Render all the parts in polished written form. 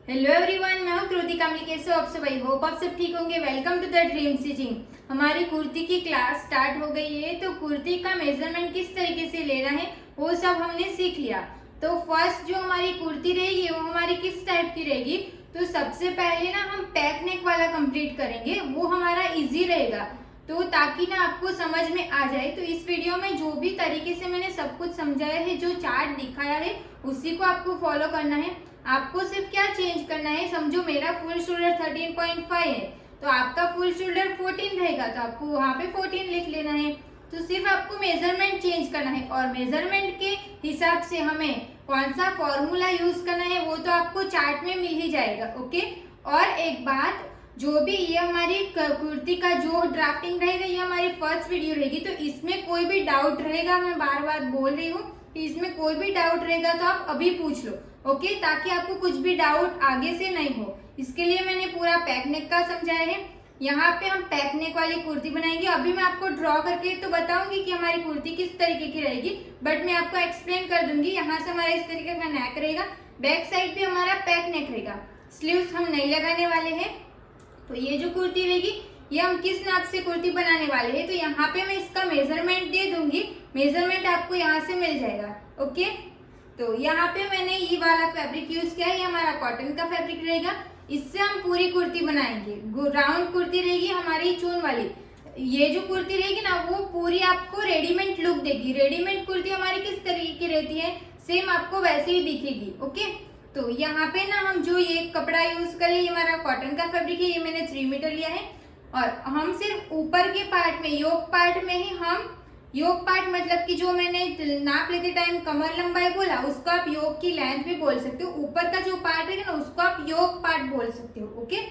Hello everyone, मैं हूँ कृति कामली। कैसे हो आप सब? आई होप आप सब ठीक होंगे। Welcome to the dream stitching. हमारी कुर्ती की क्लास स्टार्ट हो गई है। तो कुर्ती का मेजरमेंट किस तरीके से लेना है वो सब हमने सीख लिया। तो फर्स्ट जो हमारी कुर्ती रहेगी वो हमारी किस टाइप की रहेगी, तो सबसे पहले ना हम पैक नेक वाला कंप्लीट करेंगे, वो हमारा इजी रहेगा। तो ताकि ना आपको समझ में आ जाए, तो इस वीडियो में जो भी तरीके से मैंने सब कुछ समझाया है, जो चार्ट दिखाया है, उसी को आपको फॉलो करना है। आपको सिर्फ क्या चेंज करना है, समझो मेरा फुल शोल्डर 13.5 है तो आपका फुल शोल्डर 14 रहेगा, तो आपको वहां पे 14 लिख लेना है। तो सिर्फ आपको मेजरमेंट चेंज करना है, और मेजरमेंट के हिसाब से हमें कौन सा फॉर्मूला यूज करना है वो तो आपको चार्ट में मिल ही जाएगा। ओके। और एक बात, जो भी ये हमारी कुर्ती का जो ड्राफ्टिंग रहेगा, ये हमारी फर्स्ट वीडियो रहेगी, तो इसमें कोई भी डाउट रहेगा, मैं बार बार बोल रही हूँ कि इसमें कोई भी डाउट रहेगा तो आप अभी पूछ लो। ओके, ताकि आपको कुछ भी डाउट आगे से नहीं हो। इसके लिए मैंने पूरा पैक नेक का समझाया है। यहाँ पे हम पैक नेक वाली कुर्ती बनाएंगे। अभी मैं आपको ड्रॉ करके तो बताऊंगी कि हमारी कुर्ती किस तरीके की रहेगी, बट मैं आपको एक्सप्लेन कर दूंगी। यहाँ से हमारा इस तरीके का नेक रहेगा, बैक साइड भी हमारा पैक नेक रहेगा, स्लीव्स हम नहीं लगाने वाले हैं। तो ये जो कुर्ती रहेगी, ये हम किस नाप से कुर्ती बनाने वाले हैं, तो यहाँ पे मैं इसका मेजरमेंट दे दूंगी। मेजरमेंट आपको यहाँ से मिल जाएगा। ओके, तो यहाँ पे मैंने ये वाला फैब्रिक यूज किया है, ये हमारा कॉटन का फैब्रिक रहेगा। इससे हम पूरी कुर्ती बनाएंगे। राउंड कुर्ती रहेगी हमारी, चून वाली। ये जो कुर्ती रहेगी ना, वो पूरी आपको रेडीमेड लुक देगी। रेडीमेड कुर्ती हमारी किस तरीके की रहती है, सेम आपको वैसे ही दिखेगी। ओके, तो यहाँ पे ना हम जो ये कपड़ा यूज करें, ये हमारा कॉटन का फैब्रिक है, ये मैंने 3 मीटर लिया है। और हम सिर्फ ऊपर के पार्ट में, योक पार्ट में ही हम, योग पार्ट मतलब कि जो मैंने नाप लेते टाइम कमर लंबाई बोला, उसको आप योग की लेंथ भी बोल सकते हो। ऊपर का जो पार्ट है ना, उसको आप योग पार्ट बोल सकते हो। ओके,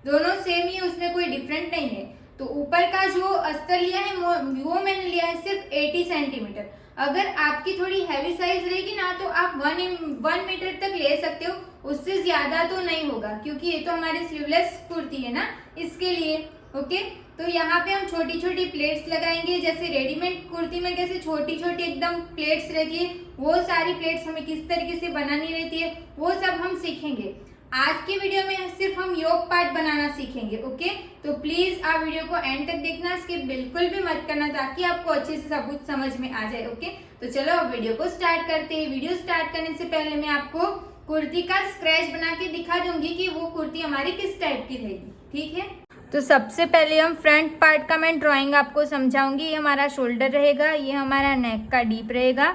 दोनों सेम ही, उसमें कोई डिफरेंट नहीं है। तो ऊपर का जो अस्तर लिया है वो मैंने लिया है सिर्फ 80 सेंटीमीटर। अगर आपकी थोड़ी हैवी साइज रहेगी ना, तो आप 1 मीटर तक ले सकते हो, उससे ज्यादा तो नहीं होगा, क्योंकि ये तो हमारी स्लीवलेस कुर्ती है ना, इसके लिए। ओके, तो यहाँ पे हम छोटी छोटी प्लेट्स लगाएंगे। जैसे रेडीमेड कुर्ती में कैसे छोटी छोटी एकदम प्लेट्स रहती है, वो सारी प्लेट्स हमें किस तरीके से बनानी रहती है, वो सब हम सीखेंगे। आज की वीडियो में सिर्फ हम योग पार्ट बनाना सीखेंगे। ओके, तो प्लीज आप वीडियो को एंड तक देखना, स्किप बिल्कुल भी मत करना, ताकि आपको अच्छे से सब कुछ समझ में आ जाए। ओके, तो चलो अब वीडियो को स्टार्ट करते हैं। वीडियो स्टार्ट करने से पहले मैं आपको कुर्ती का स्क्रैच बना के दिखा दूंगी कि वो कुर्ती हमारी किस टाइप की रहेगी। ठीक है, तो सबसे पहले हम फ्रंट पार्ट का मैं ड्राइंग आपको समझाऊंगी। ये हमारा शोल्डर रहेगा, ये हमारा नेक का डीप रहेगा,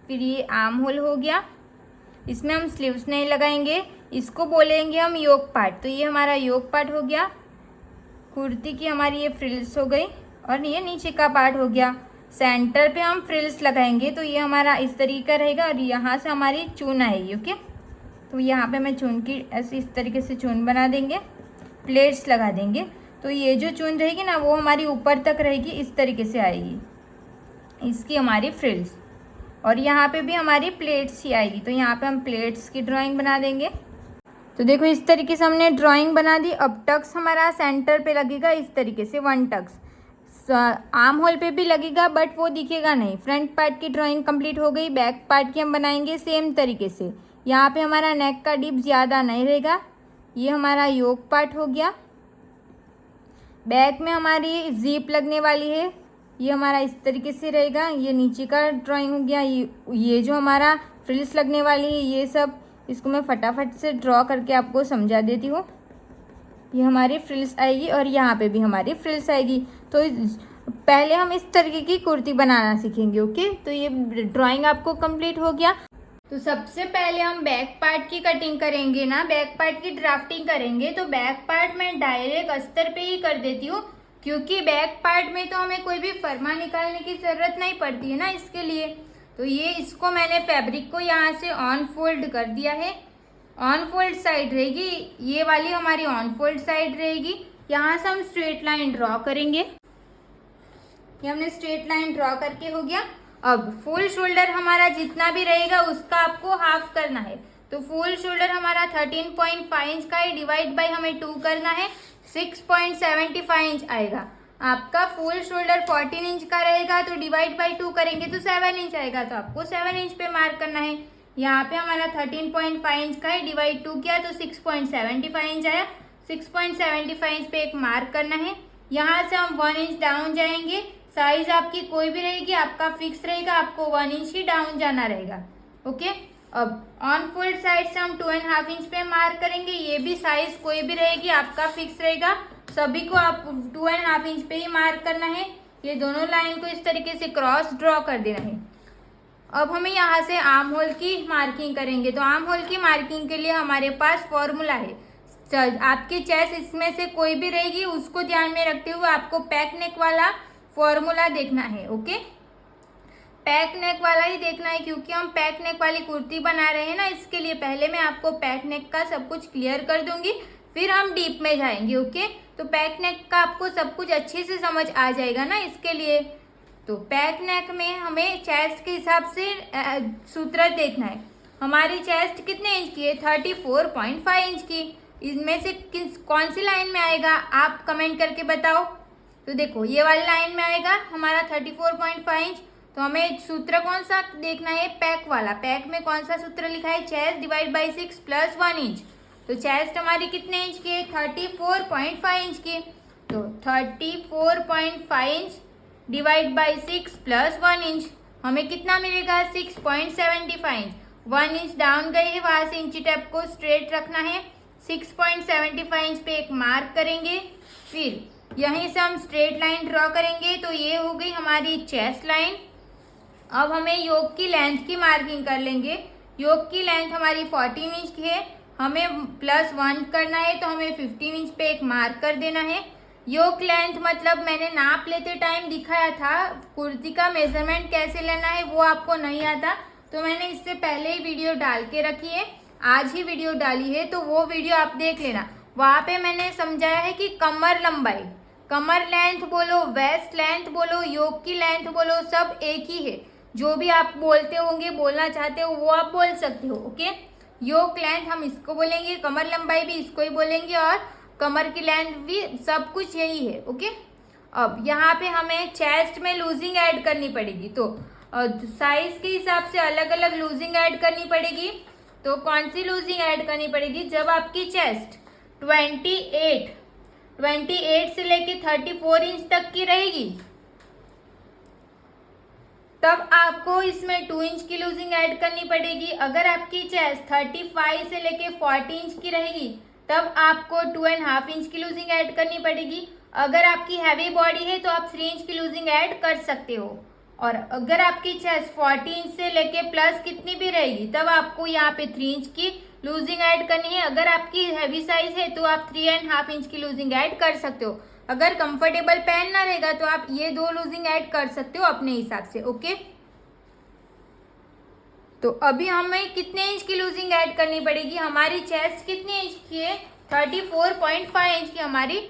फिर ये आर्म होल हो गया, इसमें हम स्लीव्स नहीं लगाएंगे, इसको बोलेंगे हम योक पार्ट। तो ये हमारा योक पार्ट हो गया। कुर्ती की हमारी ये फ्रिल्स हो गई, और ये नीचे का पार्ट हो गया। सेंटर पे हम फ्रिल्स लगाएंगे, तो ये हमारा इस तरीके का रहेगा, और यहाँ से हमारी चून आएगी। ओके, तो यहाँ पे मैं चून की ऐसे इस तरीके से चून बना देंगे, प्लेट्स लगा देंगे। तो ये जो चून रहेगी ना, वो हमारी ऊपर तक रहेगी, इस तरीके से आएगी इसकी हमारी फ्रिल्स, और यहाँ पे भी हमारी प्लेट्स ही आएगी। तो यहाँ पे हम प्लेट्स की ड्राइंग बना देंगे। तो देखो इस तरीके से हमने ड्राइंग बना दी। अब टक्स हमारा सेंटर पे लगेगा इस तरीके से, 1 टक्स। आर्म होल पे भी लगेगा, बट वो दिखेगा नहीं। फ्रंट पार्ट की ड्राइंग कंप्लीट हो गई। बैक पार्ट की हम बनाएंगे सेम तरीके से। यहाँ पे हमारा नेक का डिप ज़्यादा नहीं रहेगा। ये हमारा योक पार्ट हो गया। बैक में हमारी जीप लगने वाली है, ये हमारा इस तरीके से रहेगा। ये नीचे का ड्राइंग हो गया। ये जो हमारा फ्रिल्स लगने वाली है, ये सब, इसको मैं फटाफट से ड्रॉ करके आपको समझा देती हूँ। ये हमारी फ्रिल्स आएगी, और यहाँ पे भी हमारी फ्रिल्स आएगी। तो पहले हम इस तरीके की कुर्ती बनाना सीखेंगे। ओके, तो ये ड्राइंग आपको कंप्लीट हो गया। तो सबसे पहले हम बैक पार्ट की कटिंग करेंगे ना, बैक पार्ट की ड्राफ्टिंग करेंगे। तो बैक पार्ट मैं डायरेक्ट अस्तर पे ही कर देती हूँ, क्योंकि बैक पार्ट में तो हमें कोई भी फरमा निकालने की जरूरत नहीं पड़ती है ना, इसके लिए। तो ये इसको मैंने फैब्रिक को यहाँ से ऑन फोल्ड कर दिया है। ऑन फोल्ड साइड रहेगी, ये वाली हमारी ऑन फोल्ड साइड रहेगी। यहाँ से हम स्ट्रेट लाइन ड्रॉ करेंगे। ये हमने स्ट्रेट लाइन ड्रॉ करके हो गया। अब फुल शोल्डर हमारा जितना भी रहेगा उसका आपको हाफ करना है। तो फुल शोल्डर हमारा 13.5 इंच का है, डिवाइड बाय हमें 2 करना है, 6.75 इंच आएगा। आपका फुल शोल्डर 14 इंच का रहेगा, तो डिवाइड बाय 2 करेंगे तो 7 इंच आएगा। तो आपको 7 इंच पे मार्क करना है। यहाँ पे हमारा 13.5 इंच का है, डिवाइड 2 किया तो 6.75 इंच आया। 6.75 इंच पे एक मार्क करना है। यहाँ से हम 1 इंच डाउन जाएंगे। साइज आपकी कोई भी रहेगी, आपका फिक्स रहेगा, आपको 1 इंच ही डाउन जाना रहेगा। ओके, अब ऑन फोल्ड साइड से हम 2.5 इंच पे मार्क करेंगे। ये भी साइज कोई भी रहेगी, आपका फिक्स रहेगा, सभी को आप 2.5 इंच पे ही मार्क करना है। ये दोनों लाइन को इस तरीके से क्रॉस ड्रॉ कर देना है। अब हमें यहाँ से आर्म होल की मार्किंग करेंगे। तो आर्म होल की मार्किंग के लिए हमारे पास फॉर्मूला है। आपकी चेस्ट इसमें से कोई भी रहेगी, उसको ध्यान में रखते हुए आपको पैक नेक वाला फॉर्मूला देखना है। ओके, पैक नेक वाला ही देखना है, क्योंकि हम पैक नेक वाली कुर्ती बना रहे हैं ना, इसके लिए पहले मैं आपको पैक नेक का सब कुछ क्लियर कर दूंगी, फिर हम डीप में जाएंगे। ओके, तो पैक नेक का आपको सब कुछ अच्छे से समझ आ जाएगा ना, इसके लिए। तो पैक नेक में हमें चेस्ट के हिसाब से सूत्र देखना है। हमारी चेस्ट कितने इंच की है? 34.5 इंच की। इसमें से कौन सी लाइन में आएगा, आप कमेंट करके बताओ। तो देखो, ये वाली लाइन में आएगा हमारा 34.5 इंच। तो हमें सूत्र कौन सा देखना है? पैक वाला। पैक में कौन सा सूत्र लिखा है? Chest divide by 6 plus 1 inch. तो चेस्ट हमारी कितने इंच की है? 34.5 इंच की। तो 34.5 inch divide by 6 plus 1 inch, हमें कितना मिलेगा? 6.75 इंच। 1 इंच डाउन गई है, वहां से इंची टेप को स्ट्रेट रखना है। 6.75 इंच पे एक मार्क करेंगे, फिर यहीं से हम स्ट्रेट लाइन ड्रॉ करेंगे। तो ये हो गई हमारी चेस्ट लाइन। अब हमें योक की लेंथ की मार्किंग कर लेंगे। योक की लेंथ हमारी 14 इंच की है, हमें प्लस 1 करना है, तो हमें 15 इंच पे एक मार्क कर देना है। योक लेंथ मतलब मैंने नाप लेते टाइम दिखाया था, कुर्ती का मेजरमेंट कैसे लेना है वो आपको नहीं आता, तो मैंने इससे पहले ही वीडियो डाल के रखी है, आज ही वीडियो डाली है, तो वो वीडियो आप देख लेना। वहाँ पे मैंने समझाया है कि कमर लंबाई, कमर लेंथ बोलो, वेस्ट लेंथ बोलो, योक की लेंथ बोलो, सब एक ही है। जो भी आप बोलते होंगे, बोलना चाहते हो, वो आप बोल सकते हो। ओके, योक लेंथ हम इसको बोलेंगे, कमर लंबाई भी इसको ही बोलेंगे, और कमर की लेंथ भी, सब कुछ यही है। ओके, अब यहाँ पे हमें चेस्ट में लूजिंग ऐड करनी पड़ेगी। तो साइज के हिसाब से अलग अलग लूजिंग ऐड करनी पड़ेगी। तो कौन सी लूजिंग ऐड करनी पड़ेगी? जब आपकी चेस्ट 28 से लेके 34 इंच तक की रहेगी, तब आपको इसमें 2 इंच की लूजिंग ऐड करनी पड़ेगी। अगर आपकी चेस्ट 35 से लेके 40 इंच की रहेगी, तब आपको 2.5 इंच की लूजिंग ऐड करनी पड़ेगी। अगर आपकी हैवी बॉडी है तो आप 3 इंच की लूजिंग ऐड कर सकते हो। और अगर आपकी चेस्ट 40 इंच से लेके प्लस कितनी भी रहेगी, तब आपको यहाँ पे 3 इंच की लूजिंग ऐड करनी है। अगर आपकी हैवी साइज है तो आप 3.5 इंच की लूजिंग ऐड कर सकते हो। अगर कंफर्टेबल पहनना रहेगा तो आप ये 2 लूजिंग ऐड कर सकते हो अपने हिसाब से। ओके, तो अभी हमें कितने इंच की लूजिंग ऐड करनी पड़ेगी? हमारी चेस्ट कितने इंच की है? 34.5 इंच की हमारी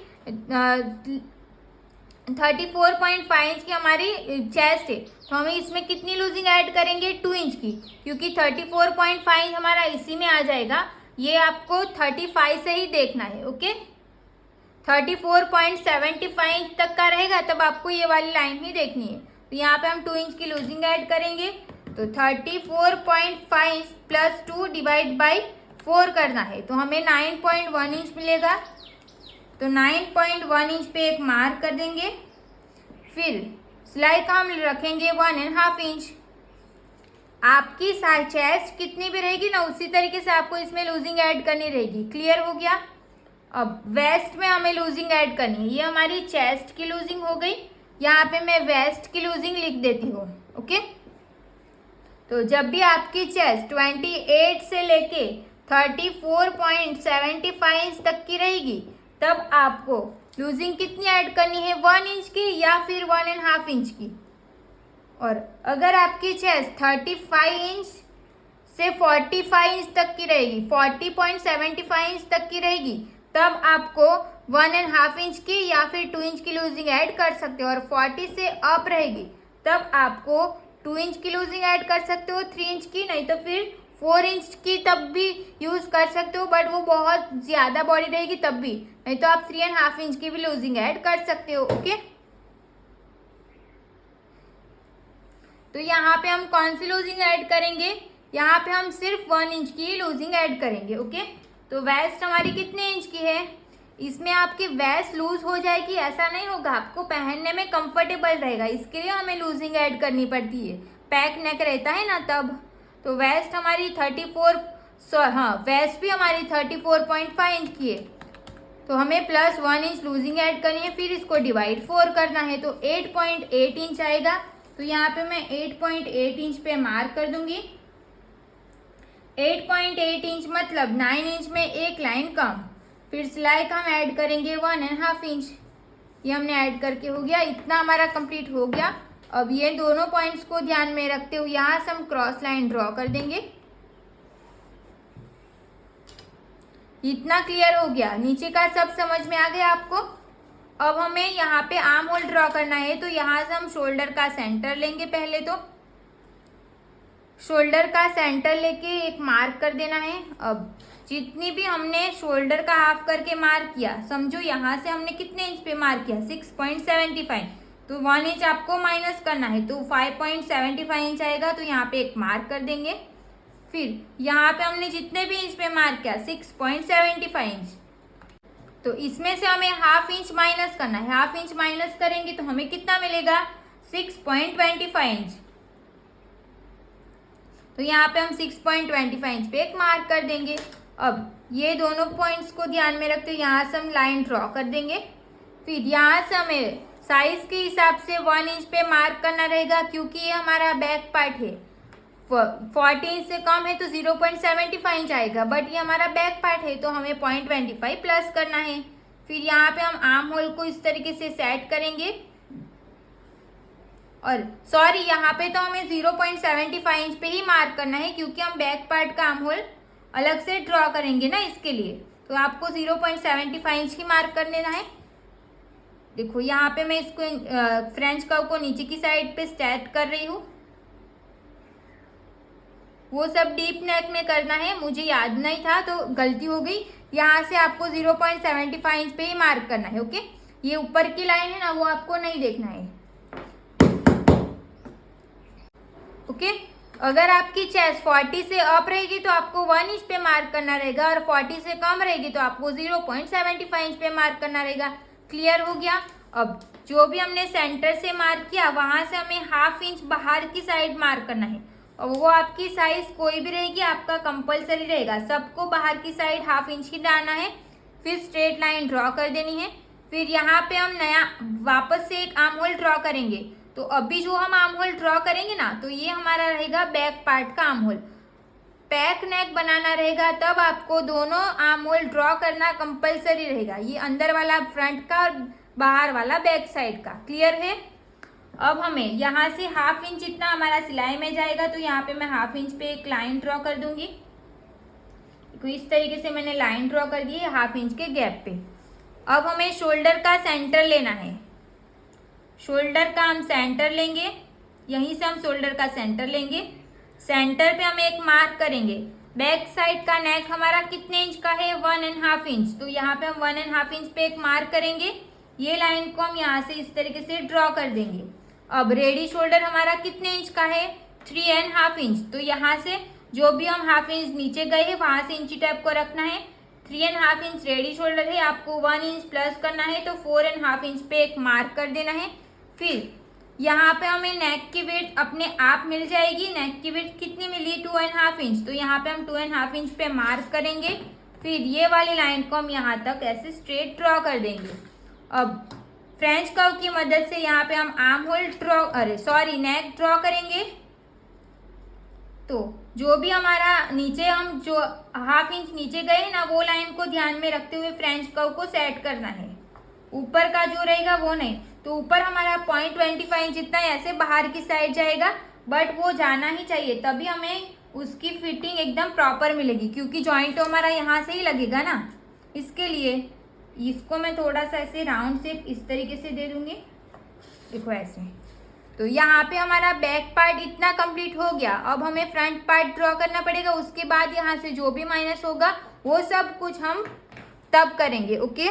34.5 इंच की हमारी चेस्ट है। तो हमें इसमें कितनी लूजिंग ऐड करेंगे? 2 इंच की, क्योंकि 34.5 हमारा इसी में आ जाएगा। ये आपको 35 से ही देखना है। ओके, 34.75 इंच तक का रहेगा, तब आपको ये वाली लाइन ही देखनी है। तो यहाँ पे हम 2 इंच की लूजिंग ऐड करेंगे। तो 34.5 प्लस 2 डिवाइड बाई 4 करना है, तो हमें 9.1 इंच मिलेगा। तो 9.1 इंच पे एक मार्क कर देंगे, फिर सिलाई का हम रखेंगे 1.5 इंच। आपकी चेस्ट कितनी भी रहेगी ना, उसी तरीके से आपको इसमें लूजिंग ऐड करनी रहेगी। क्लियर हो गया? अब वेस्ट में हमें लूजिंग ऐड करनी है। ये हमारी चेस्ट की लूजिंग हो गई, यहाँ पे मैं वेस्ट की लूजिंग लिख देती हूँ। ओके, तो जब भी आपकी चेस्ट 28 से लेके 34.75 इंच तक की रहेगी, तब आपको लूजिंग कितनी ऐड करनी है? 1 इंच की या फिर 1.5 इंच की। और अगर आपकी चेस्ट 35 इंच से 45 इंच तक की रहेगी, 40.75 इंच तक की रहेगी, तब आपको 1.5 इंच की या फिर 2 इंच की लूजिंग ऐड कर सकते हो। और 40 से अप रहेगी, तब आपको 2 इंच की लूजिंग ऐड कर सकते हो, 3 इंच की, नहीं तो फिर 4 इंच की तब भी यूज़ कर सकते हो, बट वो बहुत ज़्यादा बॉडी रहेगी तब भी, नहीं तो आप 3.5 इंच की भी लूजिंग ऐड कर सकते हो। ओके, तो यहाँ पे हम कौन सी लूजिंग ऐड करेंगे? यहाँ पे हम सिर्फ 1 इंच की लूजिंग ऐड करेंगे। ओके, तो वेस्ट हमारी कितने इंच की है, इसमें आपकी वेस्ट लूज हो जाएगी ऐसा नहीं होगा, आपको पहनने में कंफर्टेबल रहेगा, इसके लिए हमें लूजिंग ऐड करनी पड़ती है, पैक नेक रहता है ना तब। तो वेस्ट हमारी 34 वेस्ट भी हमारी 34.5 इंच की है, तो हमें प्लस 1 इंच लूजिंग ऐड करनी है, फिर इसको डिवाइड 4 करना है, तो 8.8 इंच आएगा। तो यहाँ पे मैं 8.8 इंच पे मार्क कर दूंगी। 8.8 इंच मतलब 9 इंच में एक लाइन कम, फिर सिलाई का हम ऐड करेंगे 1.5 इंच, ये हमने ऐड करके हो गया, इतना हमारा कंप्लीट हो गया। अब ये दोनों पॉइंट्स को ध्यान में रखते हुए यहाँ से हम क्रॉस लाइन ड्रॉ कर देंगे। इतना क्लियर हो गया, नीचे का सब समझ में आ गया आपको। अब हमें यहाँ पे आर्म होल ड्रॉ करना है, तो यहाँ से हम शोल्डर का सेंटर लेंगे। पहले तो शोल्डर का सेंटर लेके एक मार्क कर देना है। अब जितनी भी हमने शोल्डर का हाफ करके मार्क किया, समझो यहाँ से हमने कितने इंच पे मार्क किया 6.75, तो 1 इंच आपको माइनस करना है, तो 5.75 इंच आएगा, तो यहाँ पे एक मार्क कर देंगे। फिर यहाँ पे हमने जितने भी इंच पे मार्क किया 6.75 इंच, तो इसमें से हमें हाफ इंच माइनस करना है, हाफ इंच माइनस करेंगे तो हमें कितना मिलेगा 6.25 इंच, तो यहाँ पे हम 6.25 इंच पे एक मार्क कर देंगे। अब ये दोनों पॉइंट्स को ध्यान में रखते हुए यहाँ से हम लाइन ड्रॉ कर देंगे। फिर यहाँ से हमें साइज के हिसाब से 1 इंच पे मार्क करना रहेगा, क्योंकि ये हमारा बैक पार्ट है, 40 इंच से कम है तो 0.75 इंच आएगा, बट ये हमारा बैक पार्ट है तो हमें 0.25 प्लस करना है। फिर यहाँ पे हम आर्म होल को इस तरीके से सेट करेंगे, और सॉरी यहाँ पे तो हमें 0.75 इंच पे ही मार्क करना है, क्योंकि हम बैक पार्ट का आर्म होल अलग से ड्रॉ करेंगे ना, इसके लिए तो आपको 0.75 इंच ही मार्क कर लेना है। देखो यहाँ पे मैं इसको फ्रेंच कर्व को नीचे की साइड पे सेट कर रही हूँ, वो सब डीप नेक में करना है, मुझे याद नहीं था तो गलती हो गई। यहाँ से आपको 0.75 इंच पे ही मार्क करना है। ओके, ये ऊपर की लाइन है ना, वो आपको नहीं देखना है। ओके, अगर आपकी चेस्ट 40 से अप रहेगी तो आपको 1 इंच पे मार्क करना रहेगा, और 40 से कम रहेगी तो आपको 0.75 इंच पे मार्क करना रहेगा। क्लियर हो गया। अब जो भी हमने सेंटर से मार्क किया वहां से हमें हाफ इंच बाहर की साइड मार्क करना है, और वो आपकी साइज कोई भी रहेगी, आपका कंपलसरी रहेगा, सबको बाहर की साइड हाफ इंच ही डालना है। फिर स्ट्रेट लाइन ड्रॉ कर देनी है। फिर यहाँ पे हम नया वापस से एक आर्म होल ड्रॉ करेंगे, तो अभी जो हम आर्म होल ड्रॉ करेंगे ना, तो ये हमारा रहेगा बैक पार्ट का आर्म होल। पैक नेक बनाना रहेगा तब आपको दोनों आर्म होल ड्रॉ करना कंपलसरी रहेगा, ये अंदर वाला फ्रंट का और बाहर वाला बैक साइड का। क्लियर है। अब हमें यहाँ से हाफ इंच जितना हमारा सिलाई में जाएगा, तो यहाँ पे मैं हाफ इंच पे एक लाइन ड्रॉ कर दूंगी। तो इस तरीके से मैंने लाइन ड्रॉ कर दी है हाफ इंच के गैप पे। अब हमें शोल्डर का सेंटर लेना है, शोल्डर का हम सेंटर लेंगे, यहीं से हम शोल्डर का सेंटर लेंगे। सेंटर पे हम एक मार्क करेंगे। बैक साइड का नेक हमारा कितने इंच का है 1.5 इंच, तो यहाँ पे हम 1.5 इंच पे एक मार्क करेंगे। ये लाइन को हम यहाँ से इस तरीके से ड्रॉ कर देंगे। अब रेडी शोल्डर हमारा कितने इंच का है 3.5 इंच, तो यहाँ से जो भी हम हाफ इंच नीचे गए हैं वहां से इंची टेप को रखना है। 3.5 इंच रेडी शोल्डर है, आपको 1 इंच प्लस करना है, तो 4.5 इंच पे एक मार्क कर देना है। फिर यहाँ पे हमें नेक की विड्थ अपने आप मिल जाएगी। नेक की विड्थ कितनी मिली 2.5 इंच, तो यहाँ पे हम 2.5 इंच पे मार्क करेंगे। फिर ये वाली लाइन को हम यहाँ तक ऐसे स्ट्रेट ड्रॉ कर देंगे। अब फ्रेंच कर्व की मदद से यहाँ पे हम आर्म होल नेक ड्रॉ करेंगे। तो जो भी हमारा नीचे हम जो हाफ इंच नीचे गए ना, वो लाइन को ध्यान में रखते हुए फ्रेंच कर्व को सेट करना है, ऊपर का जो रहेगा वो नहीं। तो ऊपर हमारा 0.25 इंच जितना ऐसे बाहर की साइड जाएगा, बट वो जाना ही चाहिए, तभी हमें उसकी फिटिंग एकदम प्रॉपर मिलेगी, क्योंकि जॉइंट तो हमारा यहाँ से ही लगेगा ना। इसके लिए इसको मैं थोड़ा सा ऐसे राउंड शेप इस तरीके से दे दूंगी, देखो ऐसे। तो यहाँ पे हमारा बैक पार्ट इतना कंप्लीट हो गया। अब हमें फ्रंट पार्ट ड्रॉ करना पड़ेगा, उसके बाद यहाँ से जो भी माइनस होगा वो सब कुछ हम तब करेंगे। ओके,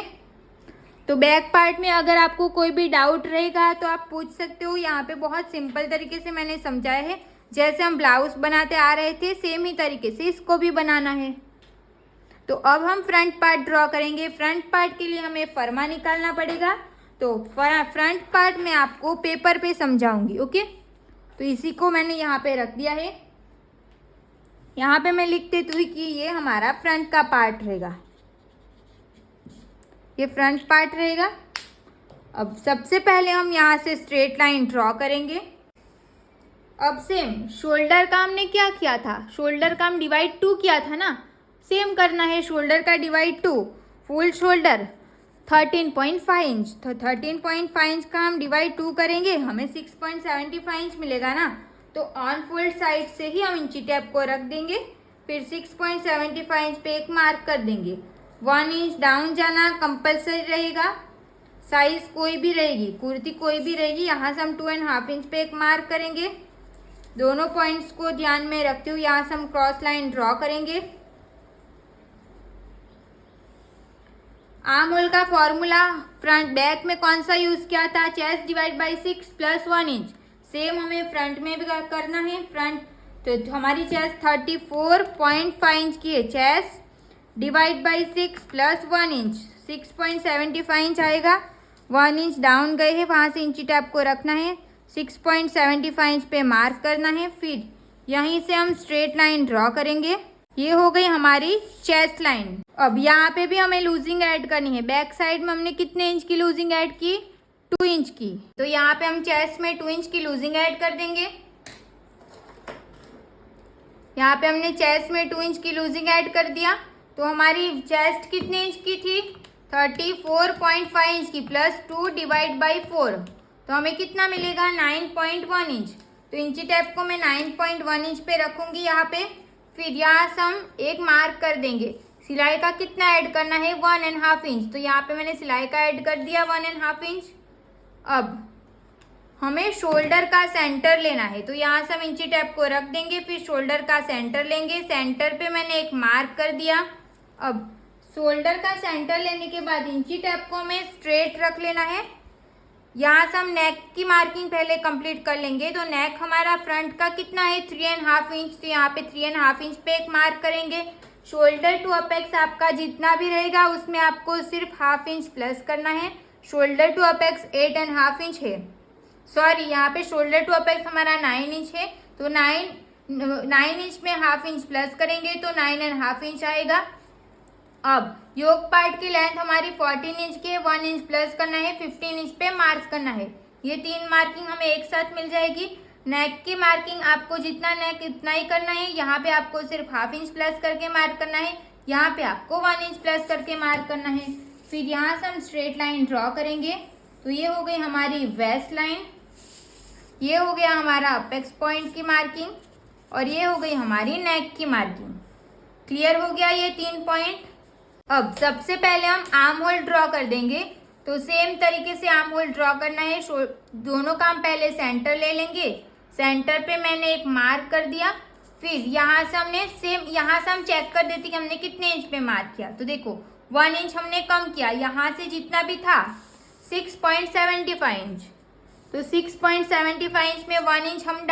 तो बैक पार्ट में अगर आपको कोई भी डाउट रहेगा तो आप पूछ सकते हो, यहाँ पे बहुत सिंपल तरीके से मैंने समझाया है। जैसे हम ब्लाउज बनाते आ रहे थे सेम ही तरीके से इसको भी बनाना है। तो अब हम फ्रंट पार्ट ड्रॉ करेंगे। फ्रंट पार्ट के लिए हमें फरमा निकालना पड़ेगा। तो फ्रंट पार्ट मैं आपको पेपर पे समझाऊंगी, ओके। तो इसी को मैंने यहाँ पे रख दिया है। यहाँ पे मैं लिख देती हूँ कि ये हमारा फ्रंट का पार्ट रहेगा, ये फ्रंट पार्ट रहेगा। अब सबसे पहले हम यहाँ से स्ट्रेट लाइन ड्रॉ करेंगे। अब सेम शोल्डर का हमने क्या किया था, शोल्डर का हम डिवाइड 2 किया था ना, सेम करना है शोल्डर का डिवाइड 2। फुल शोल्डर 13.5 इंच, तो 13.5 इंच का हम डिवाइड 2 करेंगे, हमें 6.75 इंच मिलेगा ना। तो ऑन फोल्ड साइड से ही हम इंची टेप को रख देंगे, फिर 6.75 इंच पे एक मार्क कर देंगे। 1 इंच डाउन जाना कंपल्सरी रहेगा। साइज कोई भी रहेगी, कुर्ती कोई भी रहेगी, यहाँ से हम 2.5 इंच पे एक मार्क करेंगे। दोनों पॉइंट्स को ध्यान में रखते हुए यहाँ से हम क्रॉस लाइन ड्रॉ करेंगे। आर्म होल का फॉर्मूला फ्रंट बैक में कौन सा यूज किया था, chest divide by 6 plus 1 inch. Same हमें फ्रंट में भी करना है। फ्रंट तो हमारी चेस्ट 34.5 इंच की है, chest divide by 6 plus 1 inch 6.75 inch आएगा। 1 इंच डाउन गए हैं, वहाँ से इंची टैप को रखना है, 6.75 इंच पे मार्क करना है। फिर यहीं से हम स्ट्रेट लाइन ड्रॉ करेंगे। ये हो गई हमारी चेस्ट लाइन। अब यहाँ पे भी हमें लूजिंग ऐड करनी है। बैक साइड में हमने कितने इंच की लूजिंग ऐड की, 2 इंच की। तो यहाँ पे हम चेस्ट में 2 इंच की लूजिंग ऐड कर देंगे। यहाँ पे हमने चेस्ट में 2 इंच की लूजिंग ऐड कर दिया। तो हमारी चेस्ट कितने इंच की थी, 34.5 इंच की, प्लस 2 डिवाइड बाई 4, तो हमें कितना मिलेगा 9.1 इंच। तो इंची टेप को मैं 9.1 इंच पे रखूंगी यहाँ पे। फिर यहाँ से हम एक मार्क कर देंगे। सिलाई का कितना ऐड करना है, 1.5 इंच। तो यहाँ पे मैंने सिलाई का ऐड कर दिया 1.5 इंच। अब हमें शोल्डर का सेंटर लेना है, तो यहाँ से हम इंची टेप को रख देंगे, फिर शोल्डर का सेंटर लेंगे। सेंटर पे मैंने एक मार्क कर दिया। अब शोल्डर का सेंटर लेने के बाद इंची टेप को हमें स्ट्रेट रख लेना है। यहाँ से हम नेक की मार्किंग पहले कंप्लीट कर लेंगे। तो नेक हमारा फ्रंट का कितना है, 3.5 इंच। तो यहाँ पे 3.5 इंच पे एक मार्क करेंगे। शोल्डर टू अपेक्स आपका जितना भी रहेगा उसमें आपको सिर्फ 1/2 इंच प्लस करना है। शोल्डर टू अपेक्स 8.5 इंच है, सॉरी यहाँ पे शोल्डर टू अपेक्स हमारा 9 इंच है। तो 9 इंच में 1/2 इंच प्लस करेंगे तो 9.5 इंच आएगा। अब योक पार्ट की लेंथ हमारी 14 इंच की है, 1 इंच प्लस करना है, 15 इंच पे मार्क करना है। ये 3 मार्किंग हमें एक साथ मिल जाएगी। नेक की मार्किंग आपको जितना नेक इतना ही करना है। यहाँ पे आपको सिर्फ 1/2 इंच प्लस करके मार्क करना है, यहाँ पे आपको 1 इंच प्लस करके मार्क करना है। फिर यहाँ से हम स्ट्रेट लाइन ड्रॉ करेंगे। तो ये हो गई हमारी वेस्ट लाइन, ये हो गया हमारा अपेक्स पॉइंट की मार्किंग, और ये हो गई हमारी नेक की मार्किंग। क्लियर हो गया ये 3 पॉइंट। अब सबसे पहले हम आर्म होल ड्रॉ कर देंगे। तो सेम तरीके से आर्म होल ड्रॉ करना है। दोनों का हम पहले सेंटर ले लेंगे। सेंटर पे मैंने एक मार्क कर दिया। फिर यहाँ से हमने सेम, यहाँ से हम चेक कर देते कि हमने कितने इंच पे मार्क किया। तो देखो 1 इंच हमने कम किया, यहाँ से जितना भी था 6.75 इंच। तो 6.75 इंच में 1 इंच हम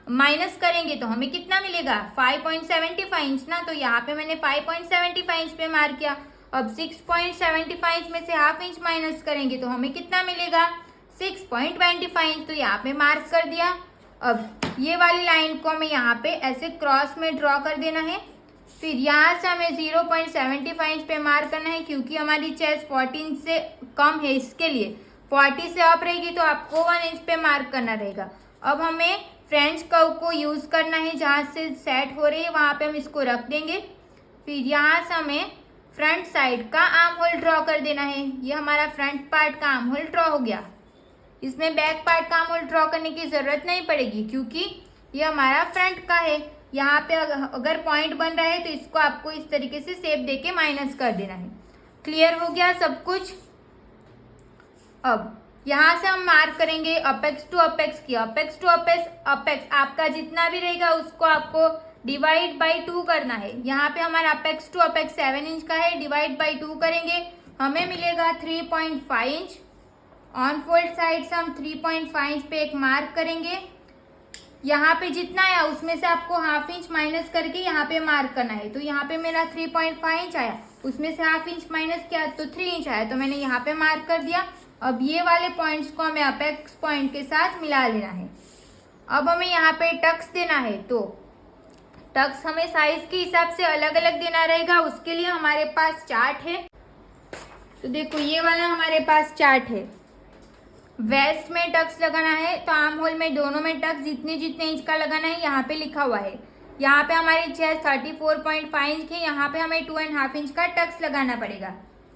माइनस करेंगे तो हमें कितना मिलेगा, 5.75 इंच ना। तो यहाँ पे मैंने 5.75 इंच पे मार्क किया। अब 6.75 इंच में से 1/2 इंच माइनस करेंगे तो हमें कितना मिलेगा, 6.25 इंच। तो यहाँ पे मार्क कर दिया। अब ये वाली लाइन को हमें यहाँ पे ऐसे क्रॉस में ड्रॉ कर देना है। फिर यहाँ से हमें 0.75 इंच पे मार्क करना है, क्योंकि हमारी चेस्ट 14 से कम है, इसके लिए 40 से अप रहेगी तो आपको 1 इंच पे मार्क करना रहेगा। अब हमें फ्रेंच कर्व को यूज़ करना है, जहाँ से सेट हो रही है वहाँ पे हम इसको रख देंगे। फिर यहाँ से हमें फ्रंट साइड का आर्म होल ड्रॉ कर देना है। ये हमारा फ्रंट पार्ट का आर्म होल ड्रॉ हो गया। इसमें बैक पार्ट का आर्म होल ड्रॉ करने की ज़रूरत नहीं पड़ेगी, क्योंकि ये हमारा फ्रंट का है। यहाँ पे अगर पॉइंट बन रहा है तो इसको आपको इस तरीके से शेप देके माइनस कर देना है। क्लियर हो गया सब कुछ। अब यहाँ से हम मार्क करेंगे अपेक्स टू अपेक्स की। अपेक्स टू अपेक्स आपका जितना भी रहेगा उसको आपको डिवाइड बाई 2 करना है। यहाँ पे हमारा अपेक्स टू अपेक्स 7 इंच का है, डिवाइड बाई 2 करेंगे हमें मिलेगा 3.5 इंच। ऑन फोल्ड साइड से हम 3.5 इंच पे एक मार्क करेंगे। यहाँ पे जितना आया उसमें से आपको हाफ इंच माइनस करके यहाँ पे मार्क करना है। तो यहाँ पे मेरा 3.5 इंच आया, उसमें से हाफ इंच माइनस किया तो 3 इंच आया, तो मैंने यहाँ पे मार्क कर दिया। अब ये वाले पॉइंट्स को हमें अपेक्स पॉइंट के साथ मिला लेना है। अब हमें यहाँ पे टक्स देना है, तो टक्स हमें साइज के हिसाब से अलग अलग देना रहेगा। उसके लिए हमारे पास चार्ट है। तो देखो ये वाला हमारे पास चार्ट है। वेस्ट में टक्स लगाना है तो आर्म होल में दोनों में टक्स जितने जितने इंच का लगाना है यहाँ पे लिखा हुआ है। यहाँ पे हमारी चेस्ट 34.5 इंच है, यहाँ पे हमें 2.5 इंच का टक्स लगाना पड़ेगा।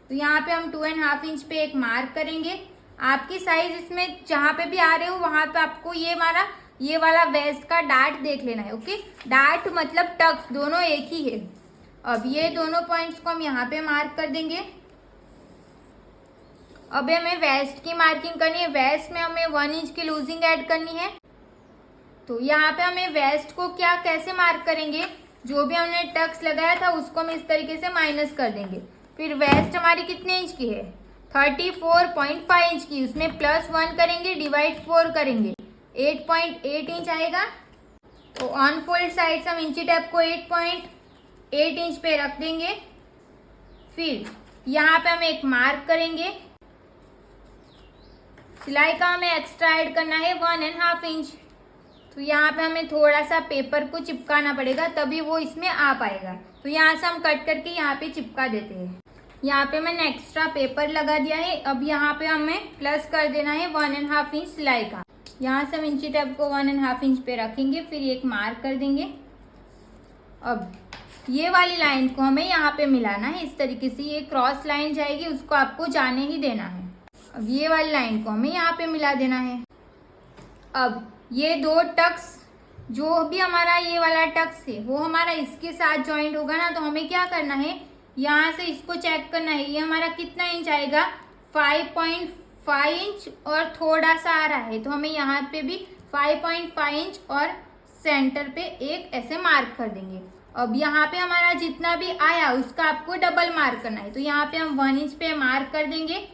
तो यहाँ पे हम 2.5 इंच पे एक मार्क करेंगे। आपकी साइज इसमें जहाँ पे भी आ रहे हो वहाँ पे आपको ये वाला वेस्ट का डार्ट देख लेना है। ओके, डार्ट मतलब टक्स दोनों एक ही है। अब ये दोनों पॉइंट्स को हम यहाँ पे मार्क कर देंगे। अब हमें वेस्ट की मार्किंग करनी है। वेस्ट में हमें 1 इंच की लूजिंग ऐड करनी है। तो यहाँ पे हमें वेस्ट को कैसे मार्क करेंगे, जो भी हमने टक्स लगाया था उसको हम इस तरीके से माइनस कर देंगे। फिर वेस्ट हमारी कितने इंच की है, 34.5 इंच की, उसमें +1 करेंगे, डिवाइड 4 करेंगे, 8.8 इंच आएगा। तो ऑन फोल्ड साइड हम इंची टेप को 8.8 इंच पे रख देंगे। फिर यहाँ पे हम एक मार्क करेंगे। सिलाई का हमें एक्स्ट्रा ऐड करना है 1.5 इंच। तो यहाँ पे हमें थोड़ा सा पेपर को चिपकाना पड़ेगा, तभी वो इसमें आ पाएगा। तो यहाँ से हम कट करके यहाँ पे चिपका देते हैं। यहाँ पे मैंने एक्स्ट्रा पेपर लगा दिया है। अब यहाँ पे हमें प्लस कर देना है 1.5 इंच सिलाई का। यहाँ से हम इंची टेप को 1.5 इंच पे रखेंगे, फिर एक मार्क कर देंगे। अब ये वाली लाइन को हमें यहाँ पे मिलाना है इस तरीके से। ये क्रॉस लाइन जाएगी, उसको आपको जाने ही देना है। अब ये वाली लाइन को हमें यहाँ पे मिला देना है। अब ये दो टक्स, जो भी हमारा ये वाला टक्स है वो हमारा इसके साथ जॉइंट होगा ना, तो हमें क्या करना है, यहाँ से इसको चेक करना है। ये हमारा कितना इंच आएगा, 5.5 इंच और थोड़ा सा आ रहा है, तो हमें यहाँ पे भी 5.5 इंच और सेंटर पे एक ऐसे मार्क कर देंगे। अब यहाँ पे हमारा जितना भी आया उसका आपको डबल मार्क करना है। तो यहाँ पे हम 1 इंच पे मार्क कर देंगे।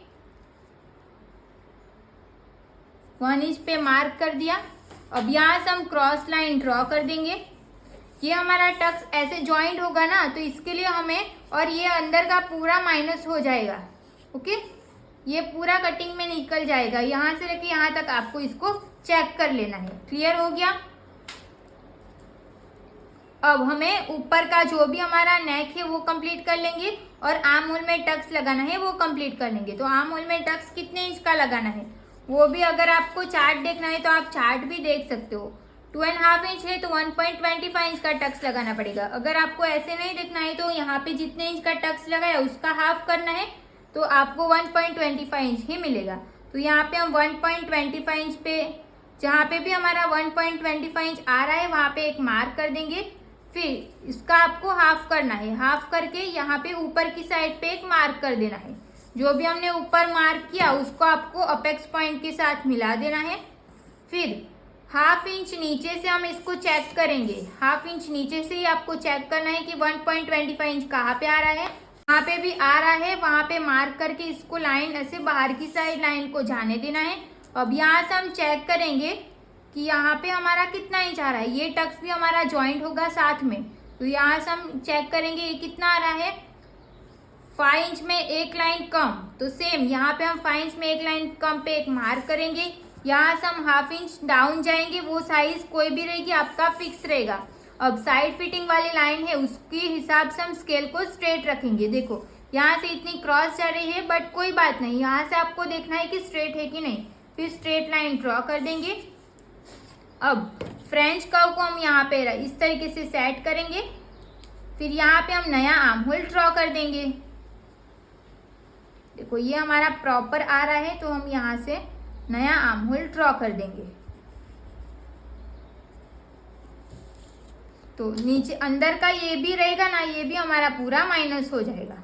1 इंच पे मार्क कर दिया। अब यहाँ से हम क्रॉस लाइन ड्रॉ कर देंगे। ये हमारा टक्स ऐसे जॉइंट होगा ना, तो इसके लिए हमें, और ये अंदर का पूरा माइनस हो जाएगा। ओके, ये पूरा कटिंग में निकल जाएगा। यहाँ से लेके यहाँ तक आपको इसको चेक कर लेना है। क्लियर हो गया। अब हमें ऊपर का जो भी हमारा नेक है वो कंप्लीट कर लेंगे, और आर्म होल में टक्स लगाना है वो कंप्लीट कर लेंगे। तो आर्म होल में टक्स कितने इंच का लगाना है वो भी अगर आपको चार्ट देखना है तो आप चार्ट भी देख सकते हो। 2.5 इंच है तो 1.25 इंच का टक्स लगाना पड़ेगा। अगर आपको ऐसे नहीं देखना है तो यहाँ पे जितने इंच का टक्स लगाया उसका हाफ करना है, तो आपको 1.25 इंच ही मिलेगा। तो यहाँ पे हम 1.25 इंच पे, जहाँ पे भी हमारा 1.25 इंच आ रहा है वहाँ पे एक मार्क कर देंगे। फिर इसका आपको हाफ करना है। हाफ करके यहाँ पे ऊपर की साइड पे एक मार्क कर देना है। जो भी हमने ऊपर मार्क किया उसको आपको अपेक्स पॉइंट के साथ मिला देना है। फिर हाफ इंच नीचे से हम इसको चेक करेंगे। हाफ इंच नीचे से ही आपको चेक करना है कि 1.25 इंच कहाँ पे आ रहा है। वहाँ पे भी आ रहा है, वहाँ पे मार्क करके इसको लाइन ऐसे बाहर की साइड लाइन को जाने देना है। अब यहाँ से हम चेक करेंगे कि यहाँ पे हमारा कितना इंच आ रहा है। ये टक्स भी हमारा जॉइंट होगा साथ में, तो यहाँ से हम चेक करेंगे ये कितना आ रहा है। 5 इंच में एक लाइन कम, तो सेम यहाँ पे हम 5 इंच में एक लाइन कम पे एक मार्क करेंगे। यहाँ से हम हाफ इंच डाउन जाएंगे। वो साइज कोई भी रहेगी आपका फिक्स रहेगा। अब साइड फिटिंग वाली लाइन है उसके हिसाब से हम स्केल को स्ट्रेट रखेंगे। देखो यहाँ से इतनी क्रॉस जा रही है, बट कोई बात नहीं, यहाँ से आपको देखना है कि स्ट्रेट है कि नहीं। फिर स्ट्रेट लाइन ड्रॉ कर देंगे। अब फ्रेंच कर्व को हम यहाँ पे इस तरीके से सेट करेंगे। फिर यहाँ पे हम नया आर्म होल ड्रॉ कर देंगे। देखो ये हमारा प्रॉपर आ रहा है, तो हम यहाँ से नया आर्म होल ड्रॉ कर देंगे। तो नीचे अंदर का ये भी रहेगा ना, ये भी हमारा पूरा माइनस हो जाएगा,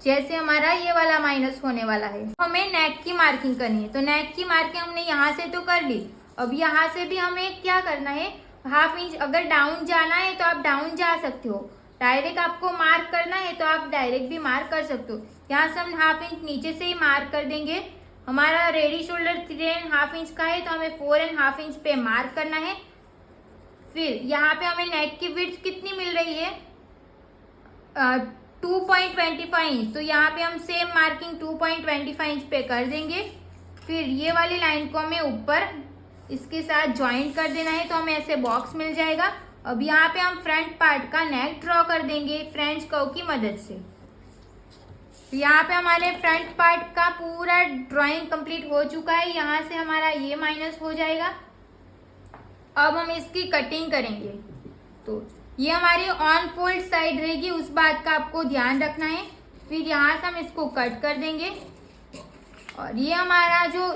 जैसे हमारा ये वाला माइनस होने वाला है। हमें नेक की मार्किंग करनी है। तो नेक की मार्किंग हमने यहाँ से तो कर ली। अब यहाँ से भी हमें क्या करना है, हाफ इंच अगर डाउन जाना है तो आप डाउन जा सकते हो। डायरेक्ट आपको मार्क करना है तो आप डायरेक्ट भी मार्क कर सकते हो। यहाँ से हम हाफ इंच नीचे से ही मार्क कर देंगे। हमारा रेडी शोल्डर 3.5 इंच का है, तो हमें 4.5 इंच पे मार्क करना है। फिर यहाँ पे हमें नेक की विड्थ कितनी मिल रही है 2.25 इंच, तो यहाँ पे हम सेम मार्किंग 2.25 इंच पे कर देंगे। फिर ये वाली लाइन को हमें ऊपर इसके साथ ज्वाइंट कर देना है, तो हमें ऐसे बॉक्स मिल जाएगा। अब यहाँ पे हम फ्रंट पार्ट का नेक ड्रॉ कर देंगे फ्रेंच कर्व की मदद से। यहाँ पे हमारे फ्रंट पार्ट का पूरा ड्राइंग कंप्लीट हो चुका है। यहाँ से हमारा ये माइनस हो जाएगा। अब हम इसकी कटिंग करेंगे, तो ये हमारी ऑन फोल्ड साइड रहेगी, उस बात का आपको ध्यान रखना है। फिर यहाँ से हम इसको कट कर देंगे और ये हमारा जो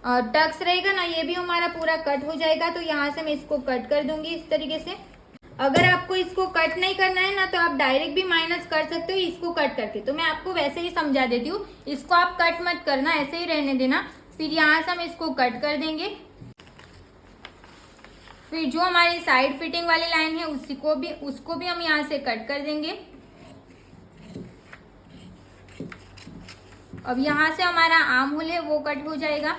टक्स रहेगा ना, ये भी हमारा पूरा कट हो जाएगा। तो यहाँ से मैं इसको कट कर दूंगी इस तरीके से। अगर आपको इसको कट नहीं करना है ना, तो आप डायरेक्ट भी माइनस कर सकते हो इसको कट करके। तो मैं आपको वैसे ही समझा देती हूँ, इसको आप कट मत करना, ऐसे ही रहने देना। फिर यहाँ से हम इसको कट कर देंगे। फिर जो हमारी साइड फिटिंग वाली लाइन है उसको भी हम यहाँ से कट कर देंगे। अब यहाँ से हमारा आर्म होल है वो कट हो जाएगा।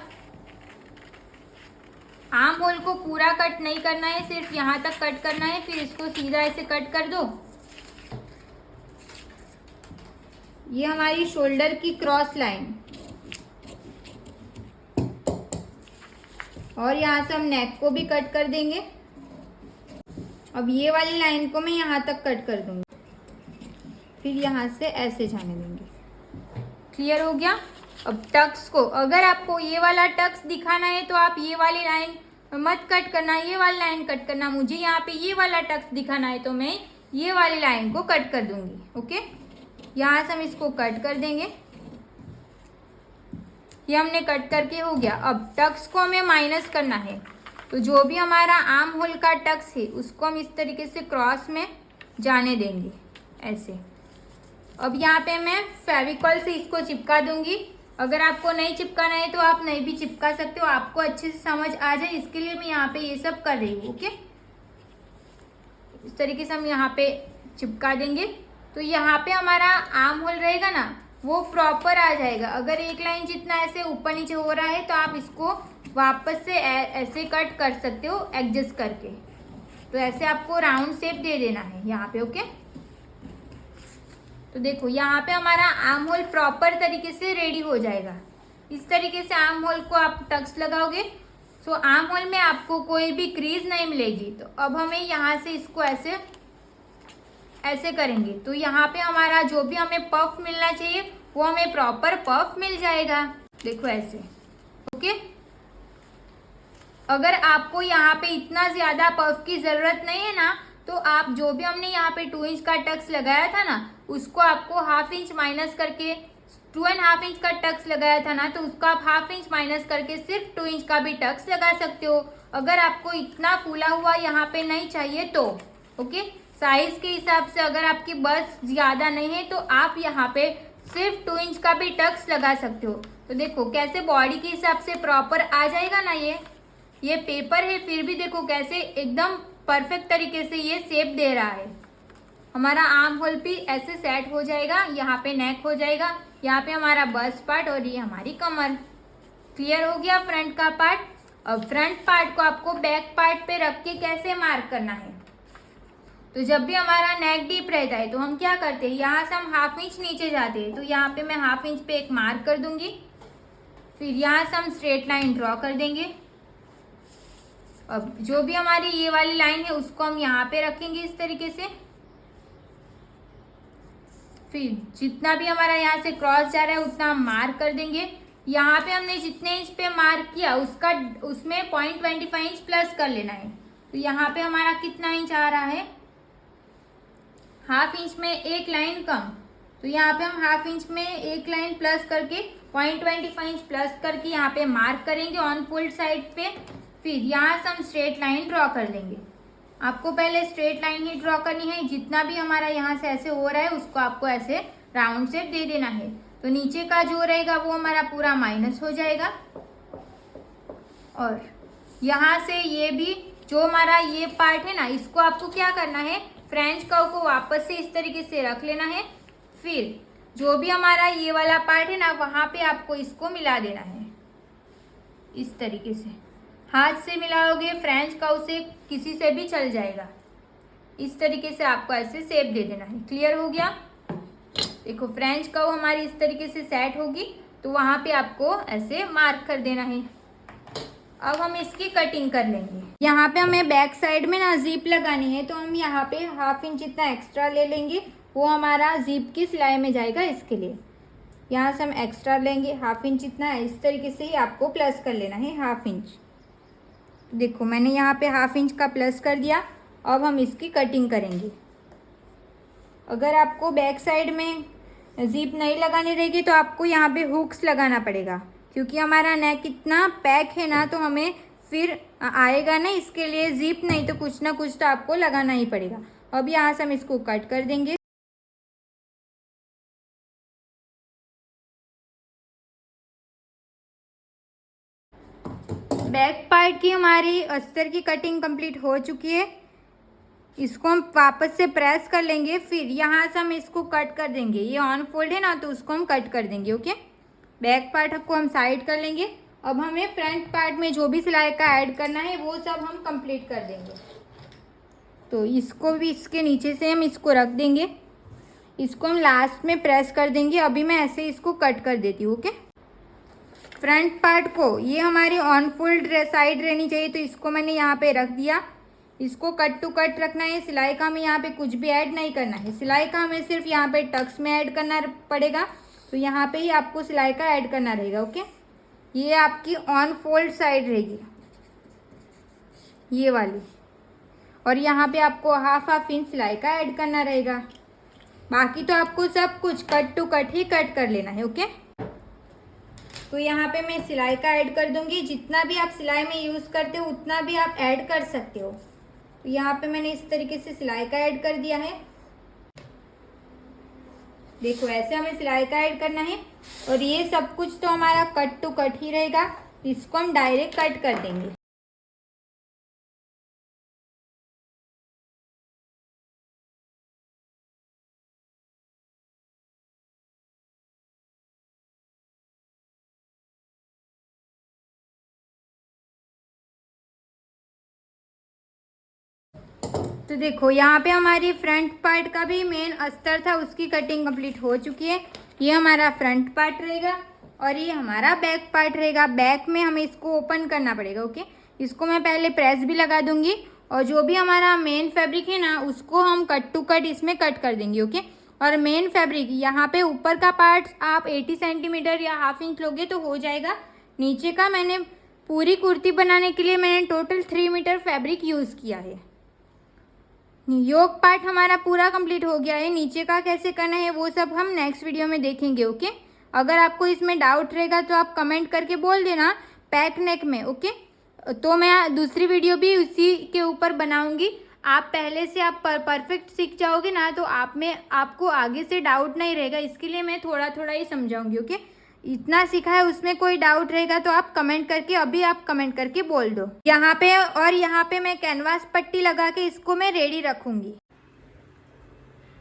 आर्म होल को पूरा कट नहीं करना है, सिर्फ यहाँ तक कट करना है। फिर इसको सीधा ऐसे कट कर दो। ये हमारी शोल्डर की क्रॉस लाइन, और यहाँ से हम नेक को भी कट कर देंगे। अब ये वाली लाइन को मैं यहाँ तक कट कर दूंगी, फिर यहाँ से ऐसे जाने देंगे। क्लियर हो गया। अब टक्स को, अगर आपको ये वाला टक्स दिखाना है तो आप ये वाली लाइन मत कट करना, ये वाली लाइन कट करना। मुझे यहाँ पे ये वाला टक्स दिखाना है तो मैं ये वाली लाइन को कट कर दूंगी। ओके, यहाँ से हम इसको कट कर देंगे। ये हमने कट करके हो गया। अब टक्स को हमें माइनस करना है, तो जो भी हमारा आर्म होल का टक्स है उसको हम इस तरीके से क्रॉस में जाने देंगे ऐसे। अब यहाँ पे मैं फेविकॉल से इसको चिपका दूंगी। अगर आपको नहीं चिपकाना है तो आप नहीं भी चिपका सकते हो, आपको अच्छे से समझ आ जाए इसके लिए मैं यहाँ पे ये सब कर रही हूँ। ओके, इस तरीके से हम यहाँ पे चिपका देंगे। तो यहाँ पे हमारा आर्म होल रहेगा ना, वो प्रॉपर आ जाएगा। अगर एक लाइन जितना ऐसे ऊपर नीचे हो रहा है तो आप इसको वापस से ऐसे कट कर सकते हो एडजस्ट करके। तो ऐसे आपको राउंड शेप दे देना है यहाँ पे। ओके, तो देखो यहाँ पे हमारा आर्म होल प्रॉपर तरीके से रेडी हो जाएगा। इस तरीके से आर्म होल को आप टक्स लगाओगे तो आर्म होल में आपको कोई भी क्रीज नहीं मिलेगी। तो अब हमें यहाँ से इसको ऐसे ऐसे करेंगे, तो यहाँ पे हमारा जो भी हमें पफ मिलना चाहिए वो हमें प्रॉपर पफ मिल जाएगा। देखो ऐसे। ओके, अगर आपको यहाँ पे इतना ज्यादा पफ की जरूरत नहीं है ना, तो आप जो भी हमने यहाँ पे 2 इंच का टक्स लगाया था ना, उसको आपको हाफ इंच माइनस करके 2.5 इंच का टक्स लगाया था ना, तो उसको आप हाफ इंच माइनस करके सिर्फ 2 इंच का भी टक्स लगा सकते हो। अगर आपको इतना फूला हुआ यहाँ पे नहीं चाहिए तो ओके, साइज के हिसाब से अगर आपकी बस ज्यादा नहीं है तो आप यहाँ पे सिर्फ 2 इंच का भी टक्स लगा सकते हो। तो देखो कैसे बॉडी के हिसाब से प्रॉपर आ जाएगा ना। ये पेपर है, फिर भी देखो कैसे एकदम परफेक्ट तरीके से ये शेप दे रहा है। हमारा आर्म होल भी ऐसे सेट हो जाएगा, यहाँ पे नेक हो जाएगा, यहाँ पे हमारा बस्ट पार्ट और ये हमारी कमर। क्लियर हो गया फ्रंट का पार्ट। अब फ्रंट पार्ट को आपको बैक पार्ट पे रख के कैसे मार्क करना है, तो जब भी हमारा नेक डीप रहता है तो हम क्या करते हैं, यहाँ से हम हाफ इंच नीचे जाते हैं। तो यहाँ पे मैं हाफ इंच पे एक मार्क कर दूंगी। फिर यहाँ से हम स्ट्रेट लाइन ड्रॉ कर देंगे। अब जो भी हमारी ये वाली लाइन है उसको हम यहाँ पे रखेंगे इस तरीके से। फिर जितना भी हमारा यहाँ से क्रॉस जा रहा है उतना हम मार्क कर देंगे। यहाँ पे हमने जितने इंच पे मार्क किया उसमें 0.25 इंच प्लस कर लेना है। तो यहाँ पे हमारा कितना इंच आ रहा है, हाफ इंच में एक लाइन कम। तो यहाँ पे हम हाफ इंच में एक लाइन प्लस करके 0.25 इंच प्लस करके यहाँ पे मार्क करेंगे ऑन फोल्ड साइड पे। फिर यहाँ से हम स्ट्रेट लाइन ड्रॉ कर लेंगे। आपको पहले स्ट्रेट लाइन ही ड्रॉ करनी है। जितना भी हमारा यहाँ से ऐसे हो रहा है उसको आपको ऐसे राउंड शेप दे देना है। तो नीचे का जो रहेगा वो हमारा पूरा माइनस हो जाएगा। और यहाँ से ये भी जो हमारा ये पार्ट है ना, इसको आपको क्या करना है, फ्रेंच कर्व को वापस से इस तरीके से रख लेना है। फिर जो भी हमारा ये वाला पार्ट है ना, वहाँ पे आपको इसको मिला देना है इस तरीके से। हाथ से मिलाओगे फ्रेंच काउ से किसी से भी चल जाएगा। इस तरीके से आपको ऐसे शेप दे देना है। क्लियर हो गया? देखो फ्रेंच काउ हमारी इस तरीके से सेट होगी तो वहां पे आपको ऐसे मार्क कर देना है। अब हम इसकी कटिंग कर लेंगे। यहाँ पे हमें बैक साइड में ना जिप लगानी है तो हम यहाँ पे 1/2 इंच इतना एक्स्ट्रा ले लेंगे, वो हमारा जिप की सिलाई में जाएगा। इसके लिए यहाँ से हम एक्स्ट्रा लेंगे 1/2 इंच इतना। इस तरीके से ही आपको प्लस कर लेना है 1/2 इंच। देखो मैंने यहाँ पे 1/2 इंच का प्लस कर दिया। अब हम इसकी कटिंग करेंगे। अगर आपको बैक साइड में जिप नहीं लगानी रहेगी तो आपको यहाँ पे हुक्स लगाना पड़ेगा, क्योंकि हमारा नेक इतना पैक है ना तो हमें फिर आएगा ना, इसके लिए जिप नहीं तो कुछ ना कुछ तो आपको लगाना ही पड़ेगा। अब यहाँ से हम इसको कट कर देंगे। बैक पार्ट की हमारी अस्तर की कटिंग कंप्लीट हो चुकी है। इसको हम वापस से प्रेस कर लेंगे, फिर यहाँ से हम इसको कट कर देंगे। ये ऑन फोल्ड है ना तो उसको हम कट कर देंगे। ओके, बैक पार्ट को हम साइड कर लेंगे। अब हमें फ्रंट पार्ट में जो भी सिलाई का ऐड करना है वो सब हम कंप्लीट कर देंगे। तो इसको भी इसके नीचे से हम इसको रख देंगे। इसको हम लास्ट में प्रेस कर देंगे। अभी मैं ऐसे इसको कट कर देती हूँ। ओके, फ्रंट पार्ट को ये हमारी ऑन फोल्ड साइड रहनी चाहिए तो इसको मैंने यहाँ पे रख दिया। इसको कट टू कट रखना है। सिलाई का हमें यहाँ पे कुछ भी ऐड नहीं करना है। सिलाई का हमें सिर्फ यहाँ पे टक्स में ऐड करना पड़ेगा, तो यहाँ पे ही आपको सिलाई का ऐड करना रहेगा। ओके, ये आपकी ऑन फोल्ड साइड रहेगी ये वाली, और यहाँ पे आपको 1/2 इंच सिलाई का ऐड करना रहेगा। बाकी तो आपको सब कुछ कट टू कट ही कट कर लेना है। ओके, तो यहाँ पे मैं सिलाई का ऐड कर दूंगी। जितना भी आप सिलाई में यूज़ करते हो उतना भी आप ऐड कर सकते हो। तो यहाँ पे मैंने इस तरीके से सिलाई का ऐड कर दिया है। देखो ऐसे हमें सिलाई का ऐड करना है, और ये सब कुछ तो हमारा कट टू कट ही रहेगा। इसको हम डायरेक्ट कट कर देंगे। तो देखो यहाँ पे हमारी फ्रंट पार्ट का भी मेन अस्तर था, उसकी कटिंग कंप्लीट हो चुकी है। ये हमारा फ्रंट पार्ट रहेगा और ये हमारा बैक पार्ट रहेगा। बैक में हमें इसको ओपन करना पड़ेगा। ओके, इसको मैं पहले प्रेस भी लगा दूंगी, और जो भी हमारा मेन फैब्रिक है ना उसको हम कट टू कट इसमें कट कर देंगे। ओके, और मेन फैब्रिक यहाँ पे ऊपर का पार्ट आप 80 सेंटीमीटर या 1/2 इंच लोगे तो हो जाएगा। नीचे का मैंने पूरी कुर्ती बनाने के लिए मैंने टोटल 3 मीटर फैब्रिक यूज़ किया है। योक पार्ट हमारा पूरा कंप्लीट हो गया है। नीचे का कैसे करना है वो सब हम नेक्स्ट वीडियो में देखेंगे। ओके, अगर आपको इसमें डाउट रहेगा तो आप कमेंट करके बोल देना पैक नेक में। ओके, तो मैं दूसरी वीडियो भी उसी के ऊपर बनाऊंगी। आप पहले से आप परफेक्ट सीख जाओगे ना तो आपको आगे से डाउट नहीं रहेगा। इसके लिए मैं थोड़ा थोड़ा ही समझाऊंगी। ओके, इतना सीखा है, उसमें कोई डाउट रहेगा तो आप कमेंट करके अभी आप कमेंट करके बोल दो। यहाँ पे और यहाँ पे मैं कैनवास पट्टी लगा के इसको मैं रेडी रखूंगी।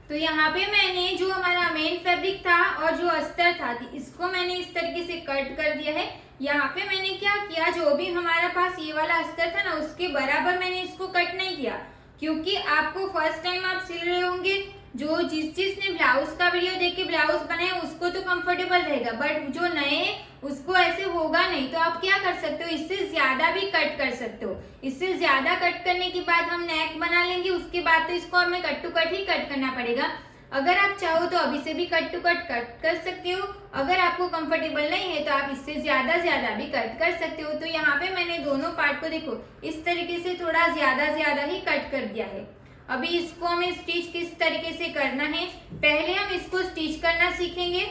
तो यहाँ पे मैंने जो हमारा मेन फैब्रिक था और जो अस्तर था इसको मैंने इस तरीके से कट कर दिया है। यहाँ पे मैंने क्या किया, जो भी हमारा पास ये वाला अस्तर था ना उसके बराबर मैंने इसको कट नहीं किया, क्योंकि आपको फर्स्ट टाइम आप सिल रहे होंगे। जिसने ब्लाउज का वीडियो देख के ब्लाउज बनाया उसको तो कंफर्टेबल रहेगा, बट जो नए उसको ऐसे होगा नहीं। तो आप क्या कर सकते हो, इससे ज्यादा भी कट कर सकते हो। इससे ज्यादा कट करने के बाद हम नेक बना लेंगे, उसके बाद तो इसको हमें कट टू कट ही कट करना पड़ेगा। अगर आप चाहो तो अभी से भी कट टू कट कर सकते हो। अगर आपको कंफर्टेबल नहीं है तो आप इससे ज्यादा भी कट कर सकते हो। तो यहाँ पे मैंने दोनों पार्ट को देखो इस तरीके से थोड़ा ज्यादा ही कट कर दिया है। अभी इसको हमें स्टिच किस तरीके से करना है, पहले हम इसको स्टिच करना सीखेंगे,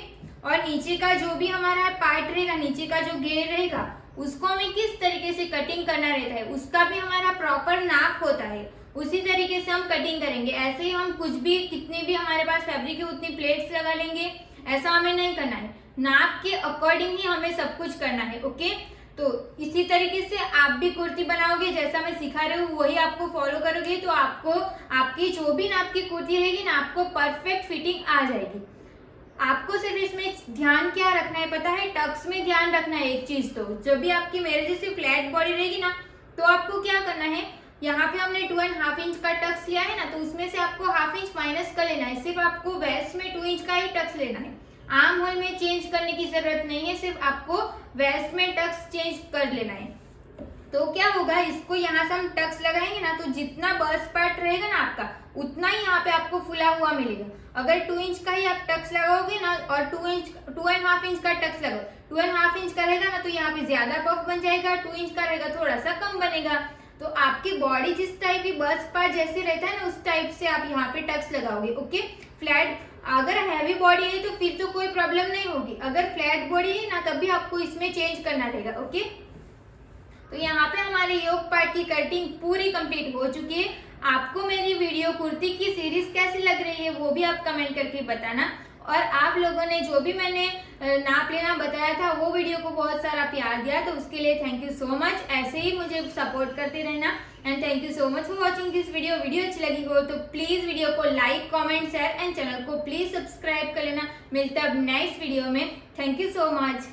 और नीचे का जो भी हमारा पार्ट रहेगा, नीचे का जो घेर रहेगा उसको हमें किस तरीके से कटिंग करना रहता है, उसका भी हमारा प्रॉपर नाप होता है। उसी तरीके से हम कटिंग करेंगे। ऐसे ही हम कुछ भी कितनी भी हमारे पास फैब्रिक है उतनी प्लेट्स लगा लेंगे, ऐसा हमें नहीं करना है। नाप के अकॉर्डिंग ही हमें सब कुछ करना है। ओके, तो इसी तरीके से आप भी कुर्ती बनाओगे, जैसा मैं सिखा रही हूँ वही आपको फॉलो करोगे तो आपको आपकी जो भी नाप की कुर्ती रहेगी ना आपको परफेक्ट फिटिंग आ जाएगी। आपको सिर्फ इसमें ध्यान क्या रखना है पता है, टक्स में ध्यान रखना है एक चीज। तो जब भी आपकी मेरे जैसी फ्लैट बॉडी रहेगी ना तो आपको क्या करना है, यहाँ पे हमने 2.5 इंच का टक्स लिया है ना, तो उसमें से आपको हाफ इंच माइनस कर लेना है। सिर्फ आपको वेस्ट में 2 इंच का ही टक्स लेना है, आर्म होल में चेंज करने की जरूरत नहीं है, सिर्फ आपको वेस्ट में टक्स चेंज कर लेना है। तो क्या होगा, इसको यहाँ से हम टक्स लगाएंगे ना, तो जितना बर्स्ट पार्ट रहेगा ना आपका, उतना ही यहाँ पे आपको फुला हुआ मिलेगा। अगर 2 इंच का ही आप टक्स लगाओगे ना और 2.5 इंच का टक्स लगाओ, 2.5 इंच का रहेगा ना तो यहाँ पे ज्यादा पफ बन जाएगा, 2 इंच का रहेगा थोड़ा सा कम बनेगा। तो आपकी बॉडी जिस टाइप की बर्स्ट पार्ट जैसे रहता है ना, उस टाइप से आप यहाँ पे टक्स लगाओगे। ओके, फ्लैट अगर हैवी बॉडी है तो फिर तो कोई प्रॉब्लम नहीं होगी, अगर फ्लैट बॉडी है ना तब भी आपको इसमें चेंज करना रहेगा। ओके, तो यहाँ पे हमारे योक पार्ट की कटिंग पूरी कंप्लीट हो चुकी है। आपको मेरी वीडियो कुर्ती की सीरीज कैसी लग रही है वो भी आप कमेंट करके बताना, और आप लोगों ने जो भी मैंने नाप लेना बताया था वो वीडियो को बहुत सारा प्यार दिया, तो उसके लिए थैंक यू सो मच। ऐसे ही मुझे सपोर्ट करते रहना, and thank you so much for watching this video. Video अच्छी लगी हो तो प्लीज वीडियो को like, comment, share and channel को प्लीज सब्सक्राइब कर लेना। मिलता है अब नेक्स्ट वीडियो में। Thank you so much.